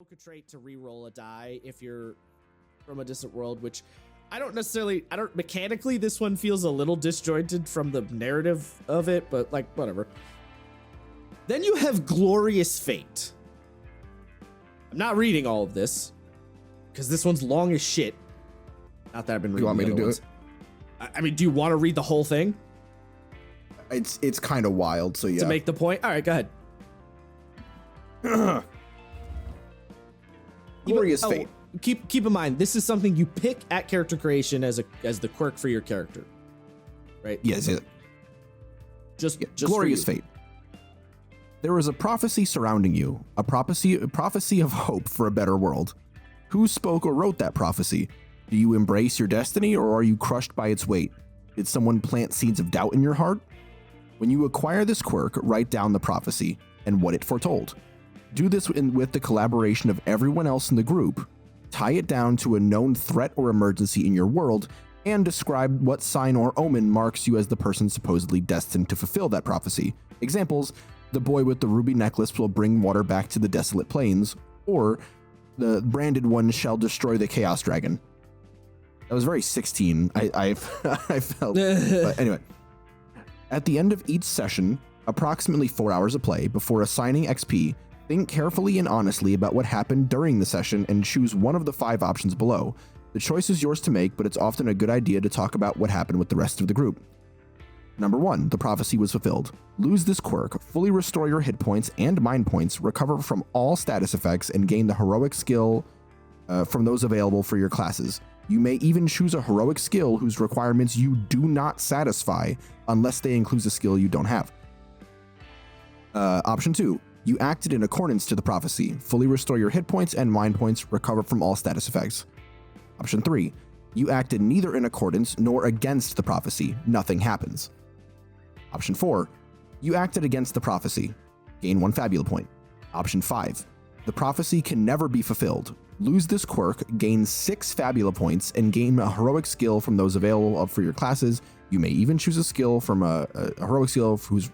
a trait to re-roll a die if you're from a distant world, which I don't mechanically, this one feels a little disjointed from the narrative of it, but like, whatever. Then you have Glorious Fate. I'm not reading all of this because this one's long as shit. Not that I've been reading. You want me to do it? I mean, do you want to read the whole thing? It's kind of wild, so yeah. To make the point? All right, go ahead. Glorious Fate. Keep in mind, this is something you pick at character creation as the quirk for your character, right? Yes. Just Glorious Fate. There is a prophecy surrounding you, a prophecy of hope for a better world. Who spoke or wrote that prophecy? Do you embrace your destiny, or are you crushed by its weight? Did someone plant seeds of doubt in your heart? When you acquire this quirk, write down the prophecy and what it foretold. Do this with the collaboration of everyone else in the group. Tie it down to a known threat or emergency in your world, and describe what sign or omen marks you as the person supposedly destined to fulfill that prophecy. Examples: the boy with the ruby necklace will bring water back to the desolate plains, or the branded one shall destroy the chaos dragon. That was very 16, I felt. But anyway, at the end of each session, approximately 4 hours of play, before assigning XP, think carefully and honestly about what happened during the session and choose one of the 5 options below. The choice is yours to make, but it's often a good idea to talk about what happened with the rest of the group. Number 1, the prophecy was fulfilled. Lose this quirk, fully restore your hit points and mind points, recover from all status effects, and gain the heroic skill from those available for your classes. You may even choose a heroic skill whose requirements you do not satisfy unless they include a skill you don't have. Option 2, you acted in accordance to the prophecy. Fully restore your hit points and mind points, recover from all status effects. Option 3, you acted neither in accordance nor against the prophecy. Nothing happens. Option 4, you acted against the prophecy. Gain 1 Fabula point. Option 5, the prophecy can never be fulfilled. Lose this quirk, gain 6 Fabula points, and gain a heroic skill from those available for your classes. You may even choose a skill from a heroic skill whose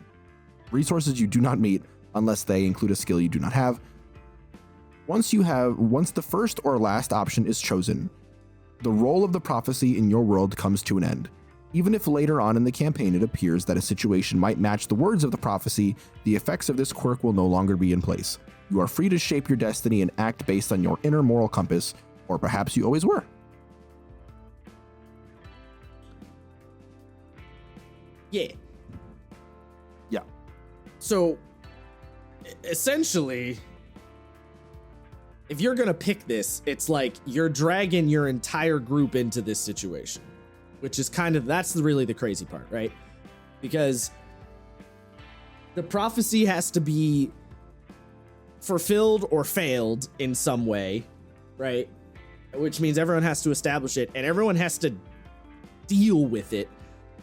resources you do not meet unless they include a skill you do not have. Once the first or last option is chosen, the role of the prophecy in your world comes to an end. Even if later on in the campaign it appears that a situation might match the words of the prophecy, the effects of this quirk will no longer be in place. You are free to shape your destiny and act based on your inner moral compass, or perhaps you always were. Yeah. Yeah. So, essentially, if you're gonna pick this, it's like you're dragging your entire group into this situation, which is that's really the crazy part, right? Because the prophecy has to be fulfilled or failed in some way, right? Which means everyone has to establish it and everyone has to deal with it.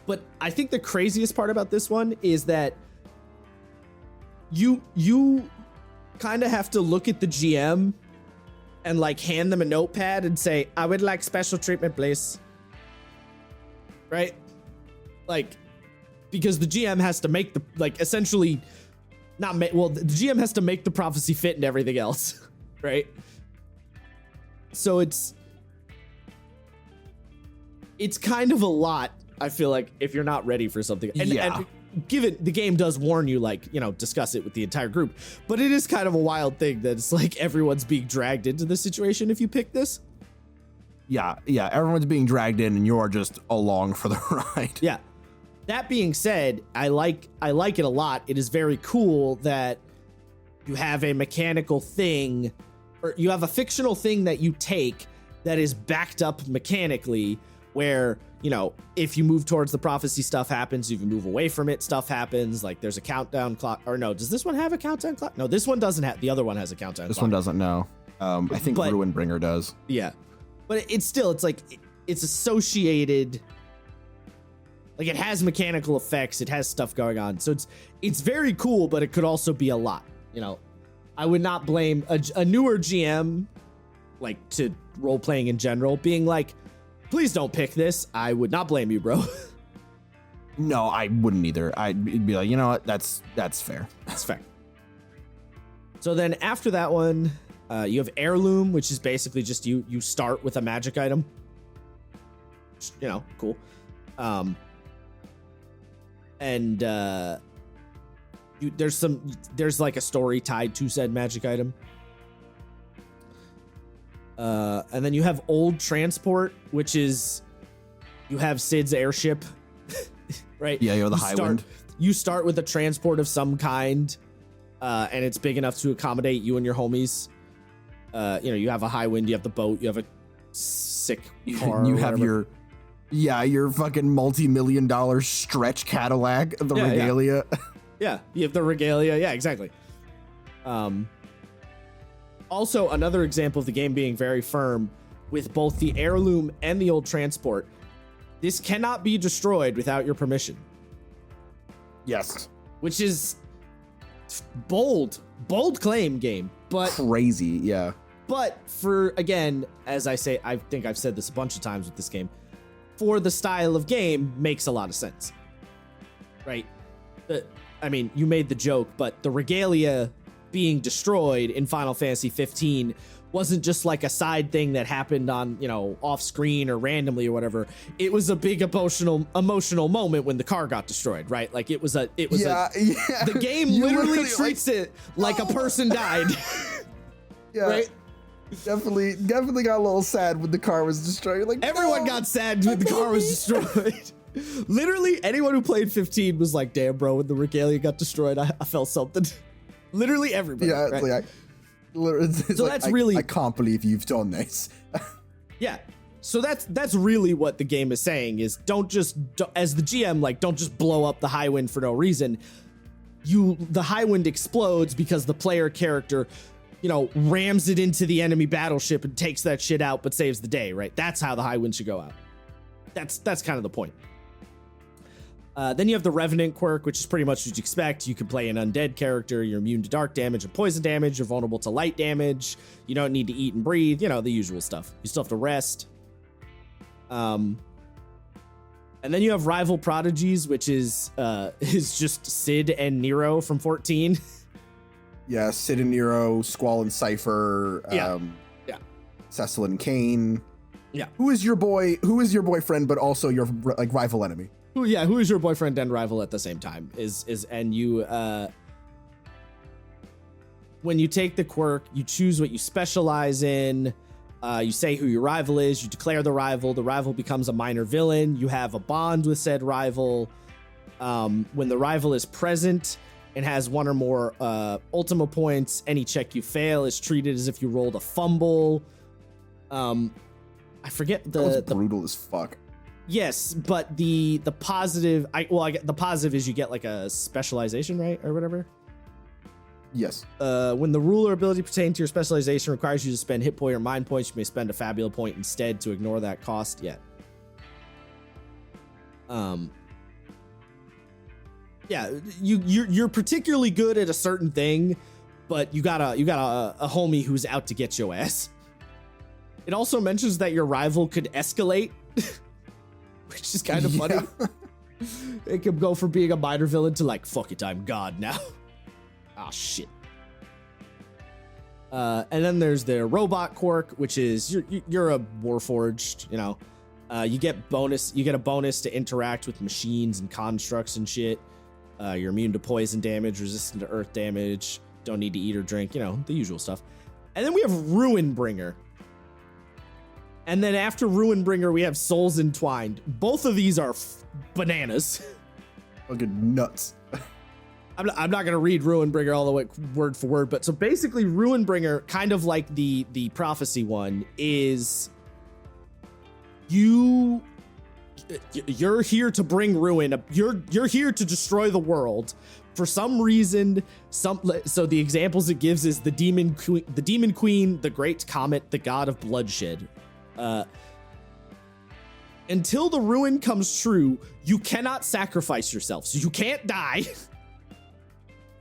But I think the craziest part about this one is that you kind of have to look at the GM and like hand them a notepad and say, I would like special treatment, please. Right? Like, because the GM has to make the, like, essentially the GM has to make the prophecy fit and everything else, right? So it's kind of a lot, I feel like, if you're not ready for something. And given the game does warn you, like, discuss it with the entire group, but it is kind of a wild thing that it's like everyone's being dragged into this situation if you pick this. Yeah, everyone's being dragged in and you're just along for the ride. Yeah. That being said, I like it a lot. It is very cool that you have a mechanical thing, or you have a fictional thing that you take that is backed up mechanically, where, if you move towards the prophecy, stuff happens. If you move away from it, stuff happens. Like there's a countdown clock. Or no, does this one have a countdown clock? No, this one doesn't have. The other one has a countdown clock. This one doesn't, no. I think Ruinbringer does. Yeah. But it's like, it's associated. Like, it has mechanical effects. It has stuff going on. So it's very cool, but it could also be a lot. I would not blame a newer GM, like, to role playing in general, being like, please don't pick this. I would not blame you, bro. No, I wouldn't either. I'd be like, you know what? That's fair. That's fair. So then after that one, You have heirloom, which is basically just you start with a magic item. You know, cool. There's like a story tied to said magic item. And then you have old transport, which is you have Sid's airship, right? Yeah, you have the Highwind. You start with a transport of some kind, and it's big enough to accommodate you and your homies. You have a Highwind, you have the boat, you have a sick car. You have your fucking multi-million-dollar stretch Cadillac, the Regalia. Yeah, you have the Regalia. Yeah, exactly. Also, another example of the game being very firm with both the heirloom and the old transport. This cannot be destroyed without your permission. Yes. Which is bold claim, game. But crazy, yeah. But for, again, as I say, I think I've said this a bunch of times with this game, for the style of game, makes a lot of sense. Right? I mean, you made the joke, but the Regalia being destroyed in Final Fantasy 15 wasn't just like a side thing that happened on, off screen or randomly or whatever. It was a big emotional moment when the car got destroyed, right? Like it was the game literally treats it like a person died. Yeah. Right? Definitely got a little sad when the car was destroyed. Like everyone got sad when the car was destroyed. Literally anyone who played 15 was like, damn, bro, when the Regalia got destroyed, I felt something. Literally everybody. Yeah, right? So that's really, I can't believe you've done this. Yeah. So that's really what the game is saying is as the GM, like, don't just blow up the Highwind for no reason. The Highwind explodes because the player character, rams it into the enemy battleship and takes that shit out, but saves the day, right? That's how the Highwind should go out. That's kind of the point. Then you have the Revenant quirk, which is pretty much what you expect. You can play an undead character. You're immune to dark damage and poison damage. You're vulnerable to light damage. You don't need to eat and breathe. The usual stuff. You still have to rest. And then you have rival prodigies, which is just Cid and Nero from 14. Yeah, Cid and Nero, Squall and Cypher. Cecil and Kane. Yeah. Who is your boyfriend, but also your rival enemy? Who is your boyfriend and rival at the same time? And you when you take the quirk, you choose what you specialize in. You say who your rival is. You declare the rival. The rival becomes a minor villain. You have a bond with said rival. When the rival is present and has one or more Ultima points, any check you fail is treated as if you rolled a fumble. I forget that was brutal as fuck. Yes, but the positive, the positive is you get like a specialization, right, or whatever. Yes. When the rule or ability pertaining to your specialization requires you to spend hit point or mind points, you may spend a fabula point instead to ignore that cost. Yeah. You're particularly good at a certain thing, but you got a homie who's out to get your ass. It also mentions that your rival could escalate, which is kind of funny. It could go from being a minor villain to like, fuck it, I'm God now. Ah, shit. And then there's the robot quirk, which is you're a warforged, you get a bonus to interact with machines and constructs and shit. You're immune to poison damage, resistant to earth damage, don't need to eat or drink, the usual stuff. And then we have Ruinbringer. And then after Ruinbringer, we have Souls Entwined. Both of these are bananas. Fucking nuts. I'm not going to read Ruinbringer all the way word for word, but so basically Ruinbringer, kind of like the prophecy one, is you're here to bring ruin. You're here to destroy the world. For some reason, so the examples it gives is the Demon Queen, the Great Comet, the God of Bloodshed. Until the ruin comes true, you cannot sacrifice yourself, so you can't die.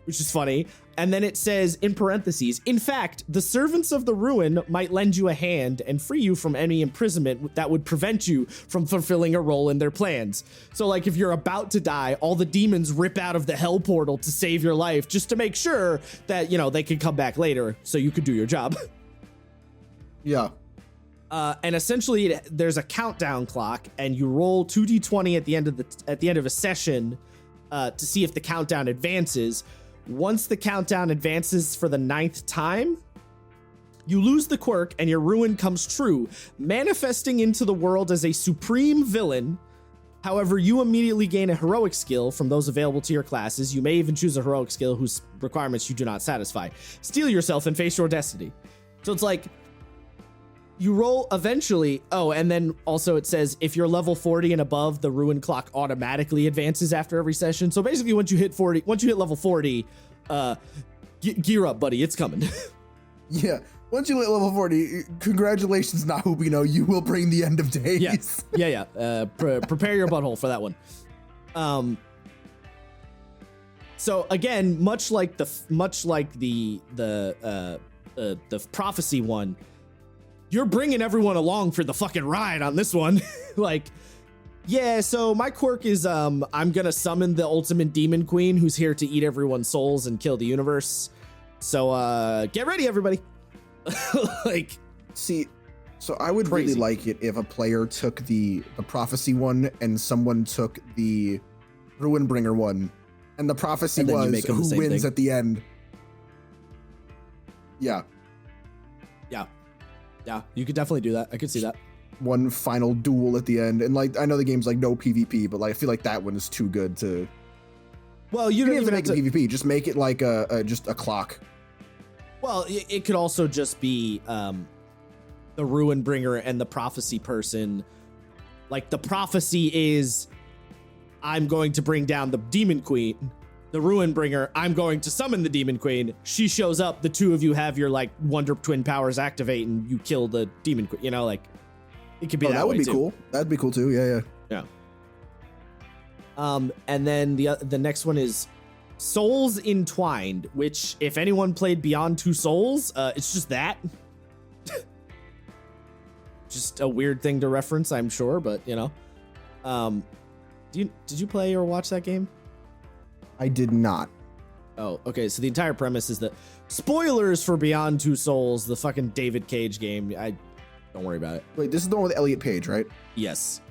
Which is funny. And then it says in parentheses, in fact, the servants of the ruin might lend you a hand and free you from any imprisonment that would prevent you from fulfilling a role in their plans. So like if you're about to die, all the demons rip out of the hell portal to save your life just to make sure that, they can come back later so you could do your job. Yeah. And essentially, there's a countdown clock, and you roll 2d20 at the end of a session to see if the countdown advances. Once the countdown advances for the 9th time, you lose the quirk, and your ruin comes true, manifesting into the world as a supreme villain. However, you immediately gain a heroic skill from those available to your classes. You may even choose a heroic skill whose requirements you do not satisfy. Steel yourself and face your destiny. So it's like, you roll eventually. Oh, and then also it says if you're level 40 and above, the ruin clock automatically advances after every session. So basically, once you hit level 40, gear up, buddy. It's coming. Yeah. Once you hit level 40, congratulations, Nahubino. You will bring the end of days. Yeah. Prepare your butthole for that one. So again, much like the prophecy one, you're bringing everyone along for the fucking ride on this one. Like, yeah, so my quirk is I'm gonna summon the ultimate demon queen who's here to eat everyone's souls and kill the universe. So get ready, everybody. Like, see, so I would crazy. really like it if a player took the prophecy one and someone took the Ruinbringer one, and the prophecy And then you was make them the who same wins thing. at the end. Yeah. Yeah, you could definitely do that. I could see that. One final duel at the end, and like I know the game's like no PvP, but like I feel like that one is too good to. Well, you You don't don't even even have make to. it PvP. Just make it like just a clock. Well, it could also just be the ruin bringer and the prophecy person. Like, the prophecy is, I'm going to bring down the demon queen. The ruin bringer, I'm going to summon the demon queen. She shows up. The two of you have your like Wonder Twin powers activate, and you kill the demon queen. You know, like, it could be that would way be too. cool. That'd be cool too. Yeah. And then the next one is Souls Entwined, which, if anyone played Beyond Two Souls, it's just that. Just a weird thing to reference, I'm sure, but you know. Did you play or watch that game? I did not. Oh, okay. So the entire premise is that spoilers for Beyond Two Souls, the fucking David Cage game. Don't worry about it. Wait, this is the one with Elliot Page, right? Yes.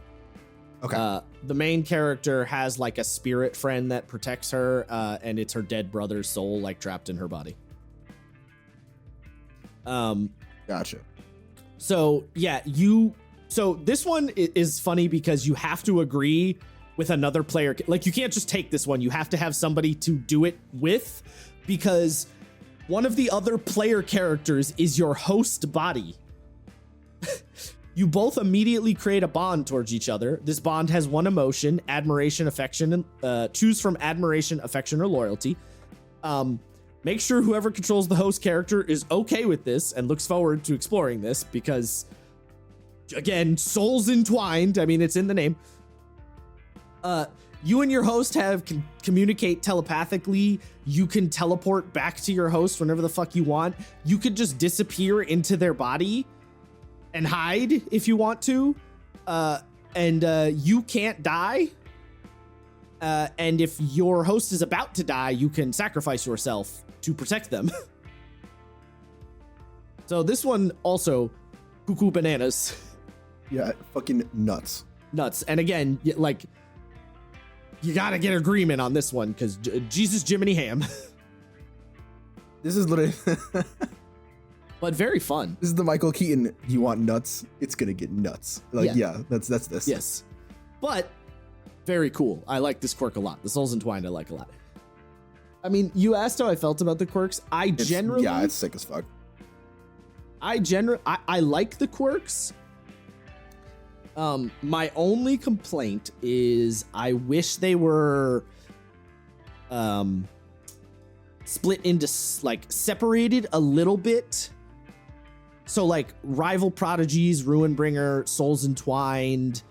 Okay. The main character has like a spirit friend that protects her, and it's her dead brother's soul, like trapped in her body. Gotcha. So yeah, so this one is funny because you have to agree with another player. Like, you can't just take this one. You have to have somebody to do it with, because one of the other player characters is your host body. You both immediately create a bond towards each other. This bond has one emotion: admiration, affection, and choose from admiration, affection, or loyalty. Make sure whoever controls the host character is okay with this and looks forward to exploring this, because, again, souls entwined. I mean, it's in the name. You and your host can communicate telepathically. You can teleport back to your host whenever the fuck you want. You could just disappear into their body and hide if you want to. And you can't die. And if your host is about to die, you can sacrifice yourself to protect them. So this one also cuckoo bananas. Yeah, fucking nuts. Nuts. And again, like, you gotta get agreement on this one, because Jesus Jiminy Ham. This is literally But very fun. this is the Michael Keaton. You want nuts? It's gonna get nuts. Like, yeah, that's this. Yes. But very cool. I like this quirk a lot. The Souls Entwined I like a lot. I mean, you asked how I felt about the quirks. It's sick as fuck. I like the quirks. My only complaint is I wish they were split into like separated a little bit. So like Rival Prodigies, Ruinbringer, Souls Entwined,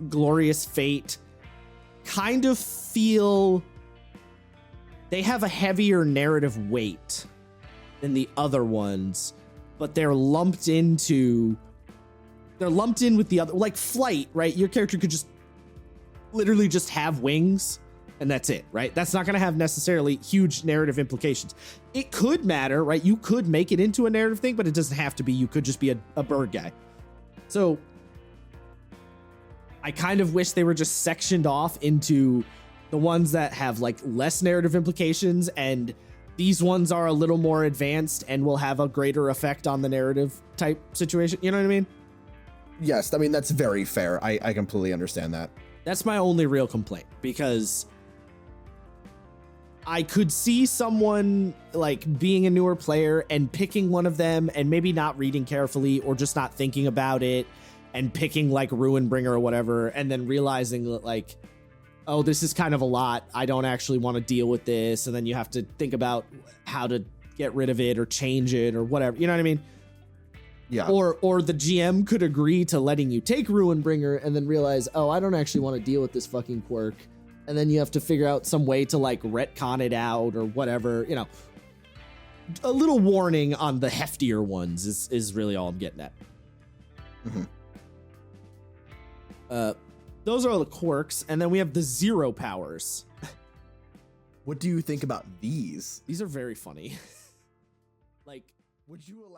Glorious Fate kind of feel they have a heavier narrative weight than the other ones, but they're lumped in with the other, like Flight, right? Your character could just literally just have wings and that's it, right? That's not going to have necessarily huge narrative implications. It could matter, right? You could make it into a narrative thing, but it doesn't have to be. You could just be a bird guy. So I kind of wish they were just sectioned off into the ones that have like less narrative implications, and these ones are a little more advanced and will have a greater effect on the narrative type situation. You know what I mean? Yes, I mean, that's very fair. I completely understand that. That's my only real complaint, because I could see someone like being a newer player and picking one of them and maybe not reading carefully or just not thinking about it and picking like Ruinbringer or whatever, and then realizing that like, oh, this is kind of a lot. I don't actually want to deal with this. And then you have to think about how to get rid of it or change it or whatever. You know what I mean? Yeah. Or the GM could agree to letting you take Ruinbringer and then realize, oh, I don't actually want to deal with this fucking quirk. And then you have to figure out some way to like retcon it out or whatever, you know. A little warning on the heftier ones is really all I'm getting at. Mm-hmm. Those are the quirks, and then we have the zero powers. What do you think about these? These are very funny. Like, Would you allow